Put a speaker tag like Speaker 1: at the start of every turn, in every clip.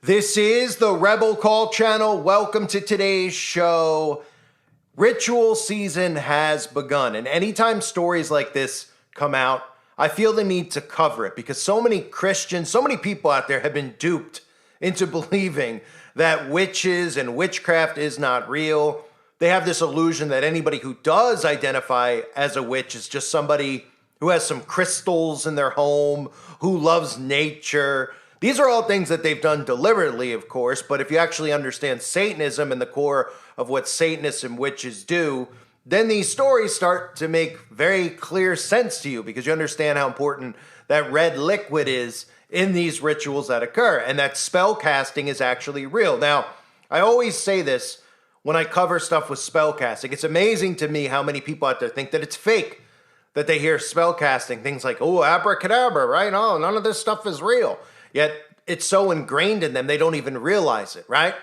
Speaker 1: This is the Rebel Call channel. Welcome to today's show. Ritual season has begun, and anytime stories like this come out, I feel the need to cover it because so many Christians, so many people out there have been duped into believing that witches and witchcraft is not real. They have this illusion that anybody who does identify as a witch is just somebody who has some crystals in their home, who loves nature. These are all things that they've done deliberately, of course, but if you actually understand Satanism and the core of what Satanists and witches do, then these stories start to make very clear sense to you because you understand how important that red liquid is in these rituals that occur and that spell casting is actually real. Now, I always say this when I cover stuff with spell casting. It's amazing to me how many people out there think that it's fake, that they hear spell casting, things like, oh, abracadabra, right? Oh, none of this stuff is real. Yet it's so ingrained in them, they don't even realize it, right?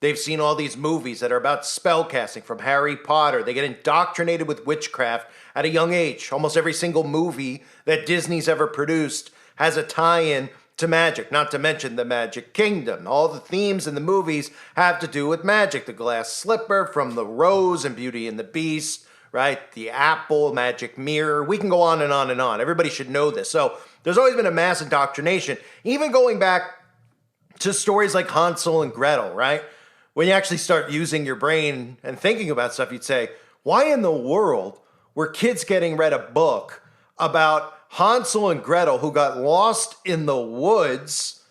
Speaker 1: They've seen all these movies that are about spellcasting from Harry Potter. They get indoctrinated with witchcraft at a young age. Almost every single movie that Disney's ever produced has a tie-in to magic, not to mention the Magic Kingdom. All the themes in the movies have to do with magic. The glass slipper from the Rose and Beauty and the Beast, right? The apple, magic mirror. We can go on and on and on. Everybody should know this. So there's always been a mass indoctrination, even going back to stories like Hansel and Gretel, right? When you actually start using your brain and thinking about stuff, you'd say, why in the world were kids getting read a book about Hansel and Gretel who got lost in the woods,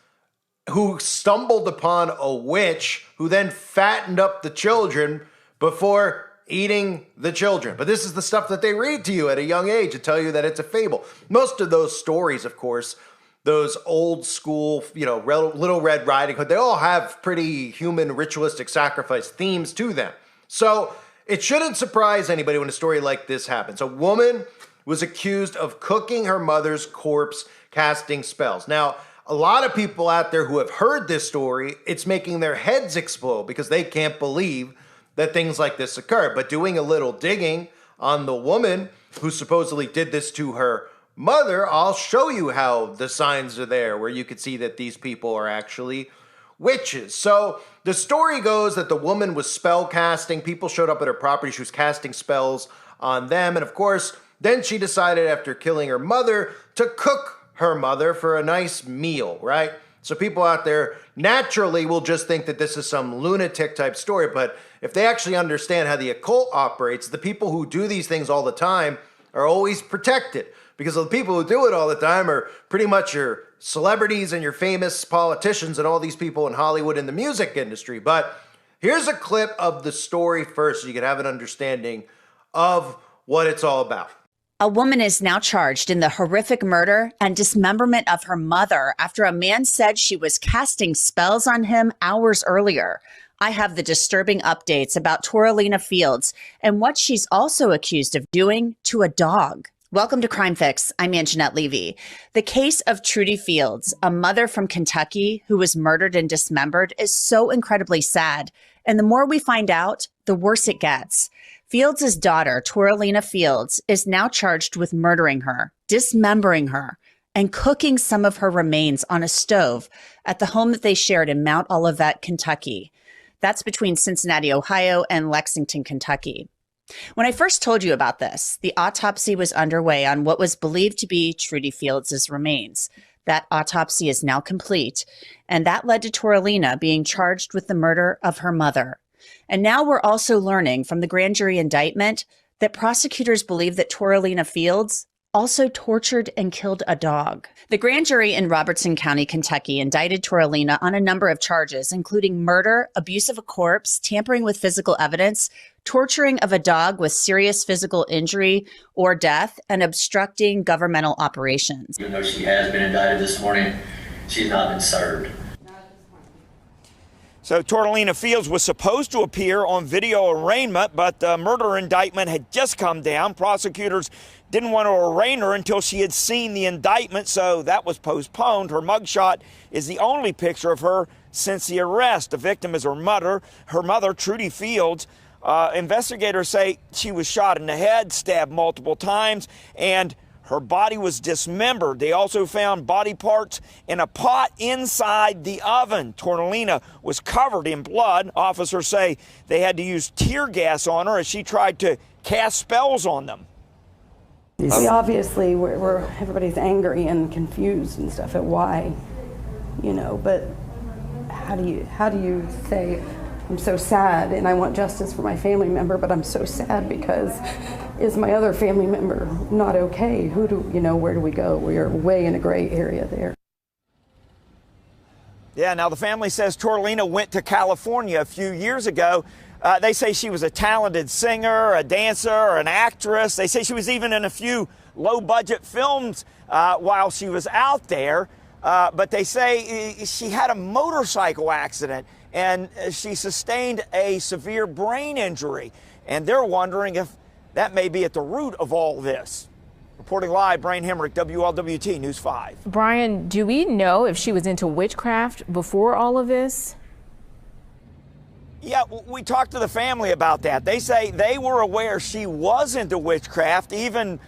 Speaker 1: who stumbled upon a witch, who then fattened up the children before eating the children? But this is the stuff that they read to you at a young age and tell you that it's a fable. Most of those stories, of course, those old school, Little Red Riding Hood, they all have pretty human ritualistic sacrifice themes to them. So it shouldn't surprise anybody when a story like this happens. A woman was accused of cooking her mother's corpse, casting spells. Now, a lot of people out there who have heard this story, it's making their heads explode because they can't believe that things like this occur. But doing a little digging on the woman who supposedly did this to her mother, I'll show you how the signs are there where you could see that these people are actually witches. So the story goes that the woman was spell casting. People showed up at her property. She was casting spells on them. And of course, then she decided after killing her mother to cook her mother for a nice meal, right? So people out there naturally will just think that this is some lunatic type story. But if they actually understand how the occult operates, the people who do these things all the time are always protected because the people who do it all the time are pretty much your celebrities and your famous politicians and all these people in Hollywood and the music industry. But here's a clip of the story first so you can have an understanding of what it's all about.
Speaker 2: A woman is now charged in the horrific murder and dismemberment of her mother after a man said she was casting spells on him hours earlier. I have the disturbing updates about Toralina Fields and what she's also accused of doing to a dog. Welcome to Crime Fix. I'm Anjanette Levy. The case of Trudy Fields, a mother from Kentucky who was murdered and dismembered, is so incredibly sad. And the more we find out, the worse it gets. Fields' daughter, Toralina Fields, is now charged with murdering her, dismembering her, and cooking some of her remains on a stove at the home that they shared in Mount Olivet, Kentucky. That's between Cincinnati, Ohio, and Lexington, Kentucky. When I first told you about this, the autopsy was underway on what was believed to be Trudy Fields' remains. That autopsy is now complete, and that led to Toralina being charged with the murder of her mother. And now we're also learning from the grand jury indictment that prosecutors believe that Toralina Fields also tortured and killed a dog. The grand jury in Robertson County, Kentucky, indicted Toralina on a number of charges, including murder, abuse of a corpse, tampering with physical evidence, torturing of a dog with serious physical injury or death, and obstructing governmental operations.
Speaker 3: Even though she has been indicted this morning, she's not been served.
Speaker 4: So Toralina Fields was supposed to appear on video arraignment, but the murder indictment had just come down. Prosecutors didn't want to arraign her until she had seen the indictment, so that was postponed. Her mugshot is the only picture of her since the arrest. The victim is her mother, Trudy Fields. Investigators say she was shot in the head, stabbed multiple times, and Her body was dismembered. They also found body parts in a pot inside the oven. Tornolina was covered in blood. Officers say they had to use tear gas on her as she tried to cast spells on them.
Speaker 5: See, obviously, everybody's angry and confused and stuff at why, but how do you say, I'm so sad and I want justice for my family member, but I'm so sad because is my other family member not okay? Where do we go? We are way in a gray area there.
Speaker 4: Yeah, now the family says Tortolina went to California a few years ago. They say she was a talented singer, a dancer, an actress. They say she was even in a few low-budget films while she was out there. But they say she had a motorcycle accident and she sustained a severe brain injury. And they're wondering if that may be at the root of all this. Reporting live, Brian Hemrick, WLWT News 5.
Speaker 6: Brian, do we know if she was into witchcraft before all of this?
Speaker 4: Yeah, we talked to the family about that. They say they were aware she was into witchcraft even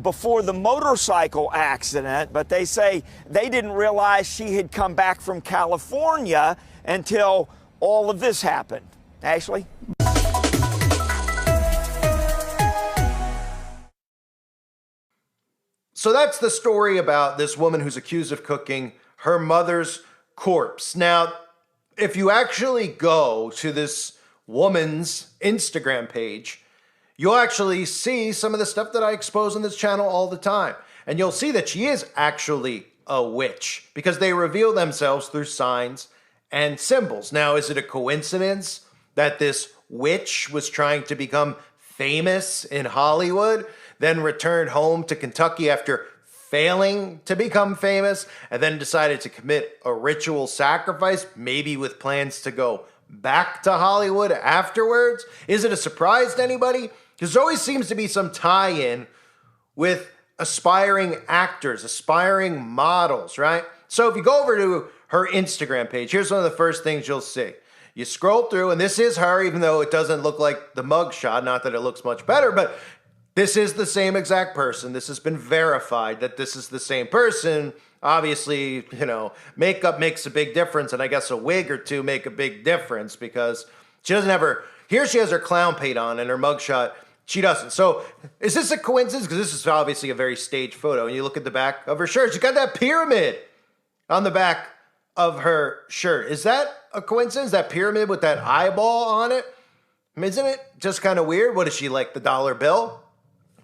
Speaker 4: before the motorcycle accident, but they say they didn't realize she had come back from California until all of this happened. Ashley?
Speaker 1: So that's the story about this woman who's accused of cooking her mother's corpse. Now, if you actually go to this woman's Instagram page, you'll actually see some of the stuff that I expose on this channel all the time. And you'll see that she is actually a witch because they reveal themselves through signs and symbols. Now, is it a coincidence that this witch was trying to become famous in Hollywood, then returned home to Kentucky after failing to become famous, and then decided to commit a ritual sacrifice, maybe with plans to go back to Hollywood afterwards? Is it a surprise to anybody? Because there always seems to be some tie-in with aspiring actors, aspiring models, right? So if you go over to her Instagram page, here's one of the first things you'll see. You scroll through, and this is her, even though it doesn't look like the mugshot, not that it looks much better, but this is the same exact person. This has been verified that this is the same person. Obviously, makeup makes a big difference, and I guess a wig or two make a big difference because she doesn't have her, here she has her clown paint on, and her mugshot, she doesn't. So is this a coincidence? Because this is obviously a very staged photo, and you look at the back of her shirt, she's got that pyramid on the back of her shirt. Is that a coincidence? That pyramid with that eyeball on it? Isn't it just kind of weird? What is she, like the dollar bill?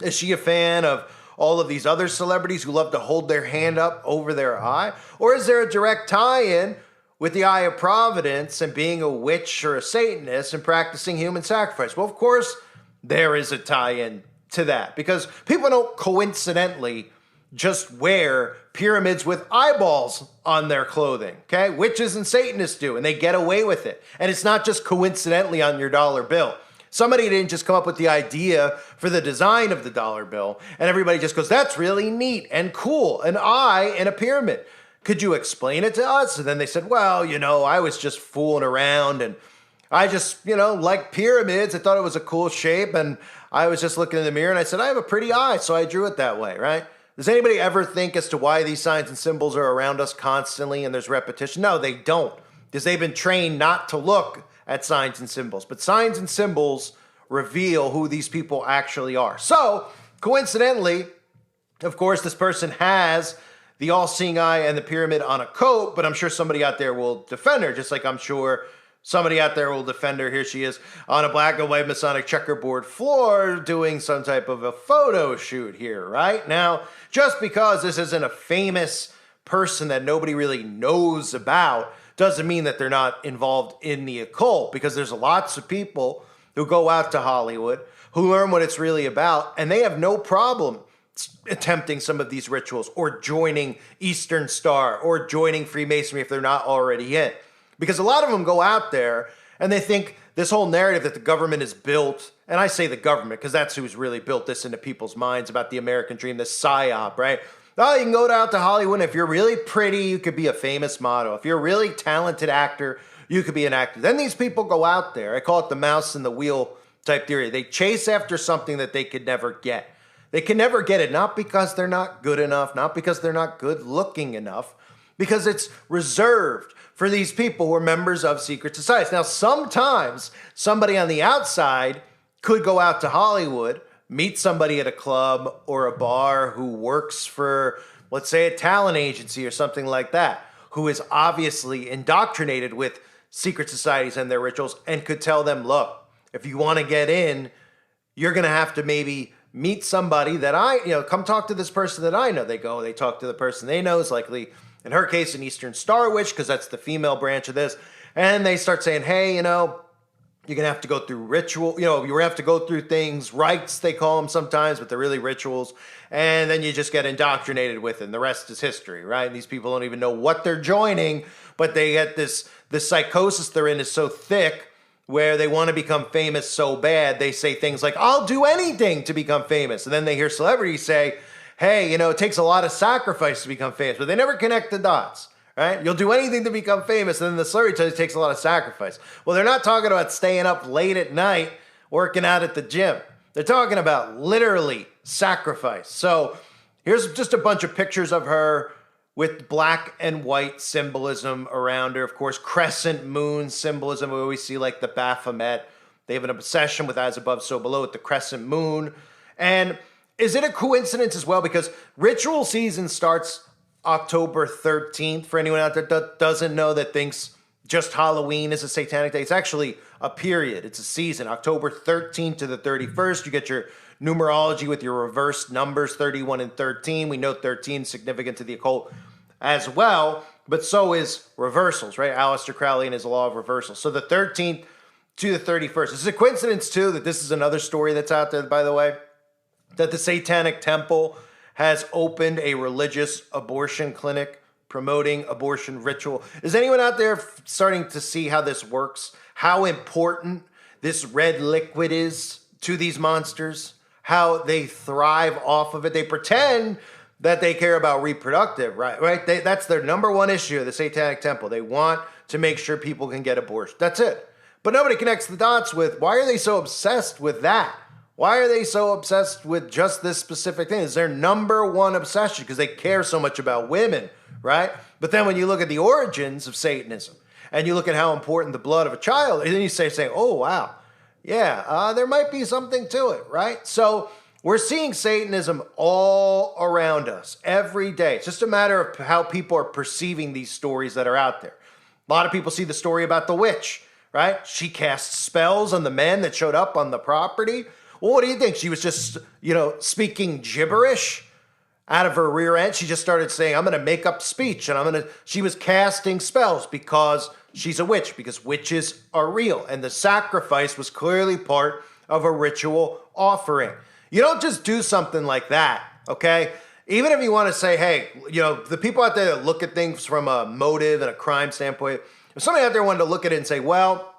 Speaker 1: Is she a fan of all of these other celebrities who love to hold their hand up over their eye? Or is there a direct tie-in with the Eye of Providence and being a witch or a Satanist and practicing human sacrifice? Well, of course, there is a tie-in to that because people don't coincidentally just wear pyramids with eyeballs on their clothing, okay? Witches and Satanists do, and they get away with it. And it's not just coincidentally on your dollar bill. Somebody didn't just come up with the idea for the design of the dollar bill, and everybody just goes, that's really neat and cool, an eye and a pyramid. Could you explain it to us? And then they said, well, I was just fooling around, and I just, like pyramids. I thought it was a cool shape, and I was just looking in the mirror, and I said, I have a pretty eye, so I drew it that way, right? Does anybody ever think as to why these signs and symbols are around us constantly and there's repetition? No, they don't, because they've been trained not to look at signs and symbols. But signs and symbols reveal who these people actually are. So, coincidentally, of course, this person has the all-seeing eye and the pyramid on a coat, but I'm sure somebody out there will defend her, just like I'm sure somebody out there will defend her. Here she is on a black and white Masonic checkerboard floor doing some type of a photo shoot here, right? Now, just because this isn't a famous person that nobody really knows about doesn't mean that they're not involved in the occult, because there's lots of people who go out to Hollywood, who learn what it's really about, and they have no problem attempting some of these rituals or joining Eastern Star or joining Freemasonry if they're not already in. Because a lot of them go out there and they think this whole narrative that the government is built, and I say the government because that's who's really built this into people's minds about the American dream, this psyop, right? Oh, you can go out to Hollywood. If you're really pretty, you could be a famous model. If you're a really talented actor, you could be an actor. Then these people go out there. I call it the mouse and the wheel type theory. They chase after something that they could never get. They can never get it, not because they're not good enough, not because they're not good looking enough, because it's reserved for these people who are members of secret societies. Now, sometimes somebody on the outside could go out to Hollywood, meet somebody at a club or a bar who works for, let's say, a talent agency or something like that, who is obviously indoctrinated with secret societies and their rituals, and could tell them, look, if you want to get in, you're going to have to maybe meet somebody that come talk to this person that I know. They go, they talk to the person they know, is likely, in her case, an Eastern Star Witch, because that's the female branch of this. And they start saying, hey, you're going to have to go through ritual, you have to go through things, rites they call them sometimes, but they're really rituals. And then you just get indoctrinated with it, and the rest is history, right? And these people don't even know what they're joining, but they get this psychosis they're in is so thick where they want to become famous so bad, they say things like, I'll do anything to become famous. And then they hear celebrities say, hey, it takes a lot of sacrifice to become famous, but they never connect the dots, right? You'll do anything to become famous, and then the celebrity tells you it takes a lot of sacrifice. Well, they're not talking about staying up late at night, working out at the gym. They're talking about literally sacrifice. So here's just a bunch of pictures of her with black and white symbolism around her. Of course, crescent moon symbolism. We always see like the Baphomet. They have an obsession with as above, so below with the crescent moon. And is it a coincidence as well? Because ritual season starts October 13th. For anyone out there that doesn't know, that thinks just Halloween is a satanic day. It's actually a period. It's a season. October 13th to the 31st. You get your numerology with your reversed numbers, 31 and 13. We know 13 is significant to the occult as well, but so is reversals, right? Aleister Crowley and his law of reversals. So the 13th to the 31st. It's a coincidence, too, that this is another story that's out there, by the way, that the Satanic Temple has opened a religious abortion clinic promoting abortion ritual. Is anyone out there starting to see how this works? How important this red liquid is to these monsters? How they thrive off of it? They pretend that they care about reproductive, right? That's their number one issue, the Satanic Temple. They want to make sure people can get abortion. That's it. But nobody connects the dots with, why are they so obsessed with that? Why are they so obsessed with just this specific thing? It's their number one obsession because they care so much about women, right? But then when you look at the origins of Satanism and you look at how important the blood of a child, and then you say, oh, wow, yeah, there might be something to it, right? So we're seeing Satanism all around us every day. It's just a matter of how people are perceiving these stories that are out there. A lot of people see the story about the witch, right? She cast spells on the men that showed up on the property. Well, what do you think? She was just, speaking gibberish out of her rear end. She just started saying, I'm going to make up speech, and she was casting spells because she's a witch, because witches are real. And the sacrifice was clearly part of a ritual offering. You don't just do something like that, okay? Even if you want to say, hey, the people out there that look at things from a motive and a crime standpoint, if somebody out there wanted to look at it and say, well,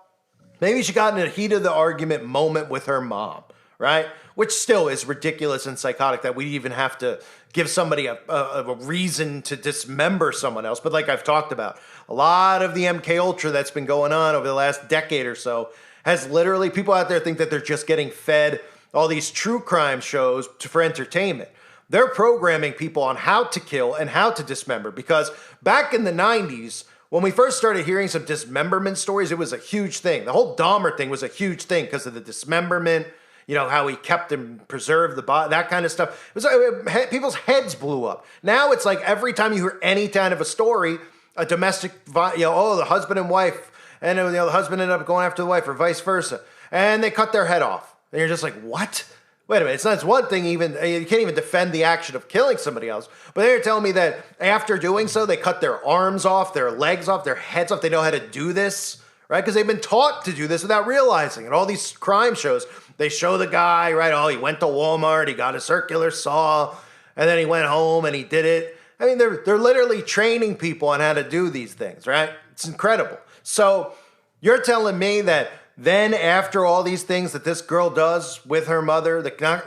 Speaker 1: maybe she got in a heat of the argument moment with her mom, right? Which still is ridiculous and psychotic that we even have to give somebody a reason to dismember someone else. But like I've talked about, a lot of the MK Ultra that's been going on over the last decade or so has literally, people out there think that they're just getting fed all these true crime shows for entertainment. They're programming people on how to kill and how to dismember, because back in the 90s, when we first started hearing some dismemberment stories, it was a huge thing. The whole Dahmer thing was a huge thing because of the dismemberment, how he kept and preserved the body, that kind of stuff. It was people's heads blew up. Now it's like every time you hear any kind of a story, a domestic, the husband and wife, and the husband ended up going after the wife or vice versa, and they cut their head off. And you're just like, what? Wait a minute, it's one thing even, you can't even defend the action of killing somebody else, but they're telling me that after doing so, they cut their arms off, their legs off, their heads off. They know how to do this, right? Because they've been taught to do this without realizing. And all these crime shows, they show the guy, right? Oh, he went to Walmart, he got a circular saw, and then he went home and he did it. I mean, they're literally training people on how to do these things, right? It's incredible. So you're telling me that then after all these things that this girl does with her mother,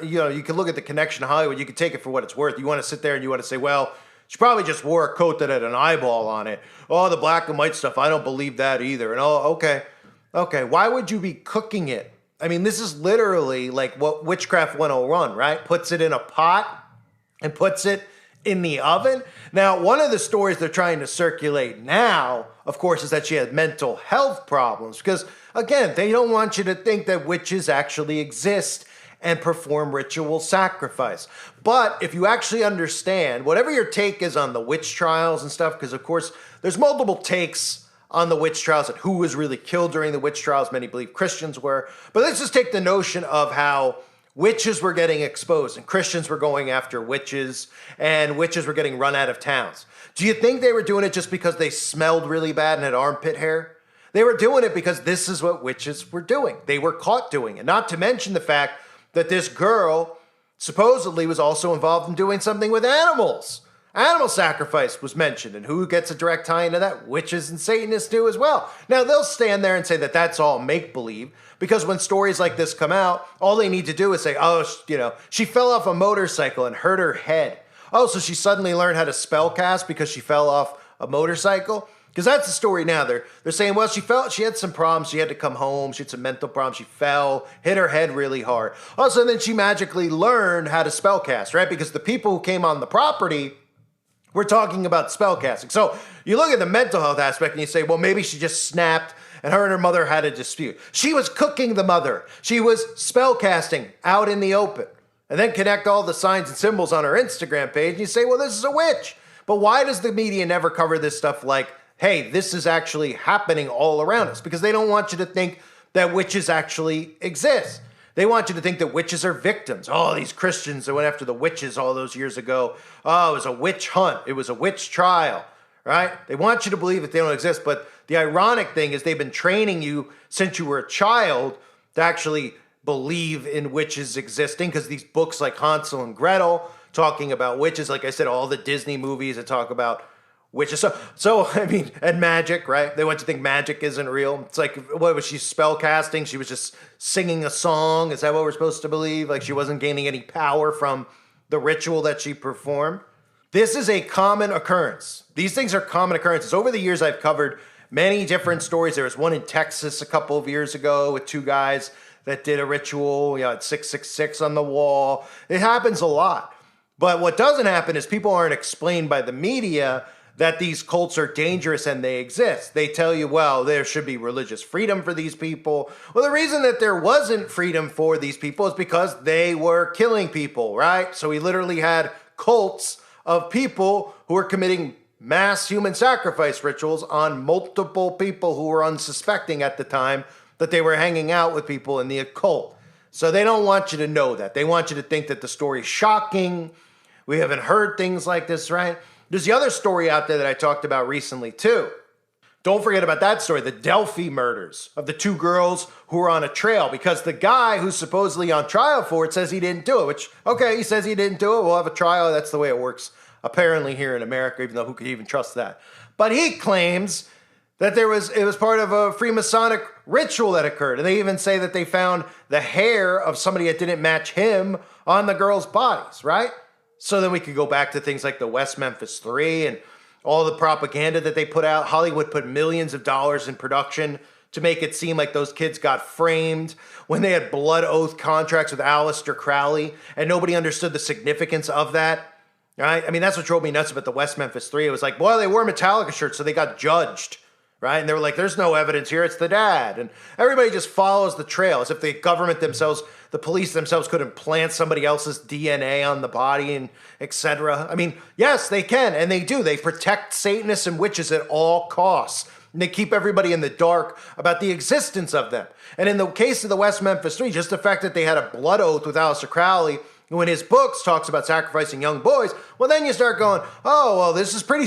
Speaker 1: you can look at the connection to Hollywood, you can take it for what it's worth. You want to sit there and you want to say, well, she probably just wore a coat that had an eyeball on it. Oh, the black and white stuff, I don't believe that either. And okay. Why would you be cooking it I mean, this is literally like what Witchcraft 101, right? Puts it in a pot and puts it in the oven. Now, one of the stories they're trying to circulate now, of course, is that she had mental health problems because, again, they don't want you to think that witches actually exist and perform ritual sacrifice. But if you actually understand, whatever your take is on the witch trials and stuff, because, of course, there's multiple takes on the witch trials and who was really killed during the witch trials. Many believe Christians were. But let's just take the notion of how witches were getting exposed and Christians were going after witches and witches were getting run out of towns. Do you think they were doing it just because they smelled really bad and had armpit hair? They were doing it because this is what witches were doing. They were caught doing it. Not to mention the fact that this girl supposedly was also involved in doing something with animals. Animal sacrifice was mentioned, and who gets a direct tie into that? Witches and Satanists do as well. Now, they'll stand there and say that that's all make-believe, because when stories like this come out, all they need to do is say, oh, she fell off a motorcycle and hurt her head. Oh, so she suddenly learned how to spellcast because she fell off a motorcycle? Because that's the story now. They're saying, well, she had some problems. She had to come home. She had some mental problems. She fell, hit her head really hard. Also, then she magically learned how to spellcast, right? Because the people who came on the property were talking about spellcasting. So you look at the mental health aspect and you say, well, maybe she just snapped and her mother had a dispute. She was cooking the mother. She was spellcasting out in the open. And then connect all the signs and symbols on her Instagram page and you say, well, this is a witch. But why does the media never cover this stuff like, hey, this is actually happening all around us? Because they don't want you to think that witches actually exist. They want you to think that witches are victims. Oh, these Christians that went after the witches all those years ago. Oh, it was a witch hunt. It was a witch trial, right? They want you to believe that they don't exist. But the ironic thing is they've been training you since you were a child to actually believe in witches existing, because these books like Hansel and Gretel talking about witches, like I said, all the Disney movies that talk about witches. So I mean, and magic, right? They want you to think magic isn't real. It's like, what was she spell casting? She was just singing a song. Is that what we're supposed to believe? Like she wasn't gaining any power from the ritual that she performed? This is a common occurrence. These things are common occurrences. Over the years, I've covered many different stories. There was one in Texas a couple of years ago with two guys that did a ritual, at 666 on the wall. It happens a lot. But what doesn't happen is people aren't explained by the media that these cults are dangerous and they exist. They tell you, well, there should be religious freedom for these people. Well, the reason that there wasn't freedom for these people is because they were killing people, right? So we literally had cults of people who were committing mass human sacrifice rituals on multiple people who were unsuspecting at the time that they were hanging out with people in the occult. So they don't want you to know that. They want you to think that the story's shocking. We haven't heard things like this, right? There's the other story out there that I talked about recently too. Don't forget about that story, the Delphi murders of the two girls who were on a trail, because the guy who's supposedly on trial for it says he didn't do it, which, okay, he says he didn't do it. We'll have a trial. That's the way it works, apparently, here in America, even though who could even trust that? But he claims that it was part of a Freemasonic ritual that occurred. And they even say that they found the hair of somebody that didn't match him on the girls' bodies, right? So then we could go back to things like the West Memphis 3 and all the propaganda that they put out. Hollywood put millions of dollars in production to make it seem like those kids got framed when they had blood oath contracts with Aleister Crowley, and nobody understood the significance of that, right? I mean, that's what drove me nuts about the West Memphis 3. It was like, well, they wore Metallica shirts, so they got judged, right? And they were like, there's no evidence here, it's the dad. And everybody just follows the trail as if the government themselves, the police themselves, could implant somebody else's DNA on the body and etc. I mean, yes, they can, and they do. They protect Satanists and witches at all costs. And they keep everybody in the dark about the existence of them. And in the case of the West Memphis 3, just the fact that they had a blood oath with Aleister Crowley, when his books talks about sacrificing young boys, well, then you start going, oh, well, this is pretty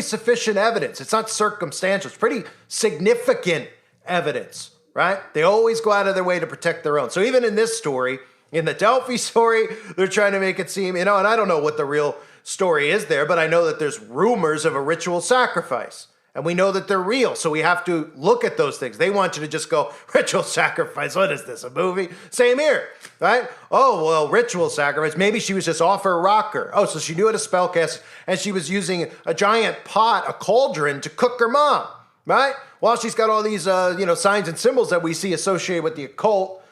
Speaker 1: sufficient evidence. It's not circumstantial. It's pretty significant evidence, right? They always go out of their way to protect their own. So even in this story, in the Delphi story, they're trying to make it seem, and I don't know what the real story is there, but I know that there's rumors of a ritual sacrifice. And we know that they're real, so we have to look at those things. They want you to just go, ritual sacrifice, what is this, a movie? Same here, right? Oh, well, ritual sacrifice. Maybe she was just off her rocker. Oh, so she knew how to spellcast, and she was using a giant pot, a cauldron, to cook her mom, right? While she's got all these, signs and symbols that we see associated with the occult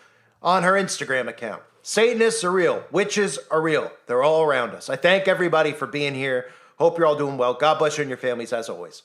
Speaker 1: on her Instagram account. Satanists are real. Witches are real. They're all around us. I thank everybody for being here. Hope you're all doing well. God bless you and your families as always.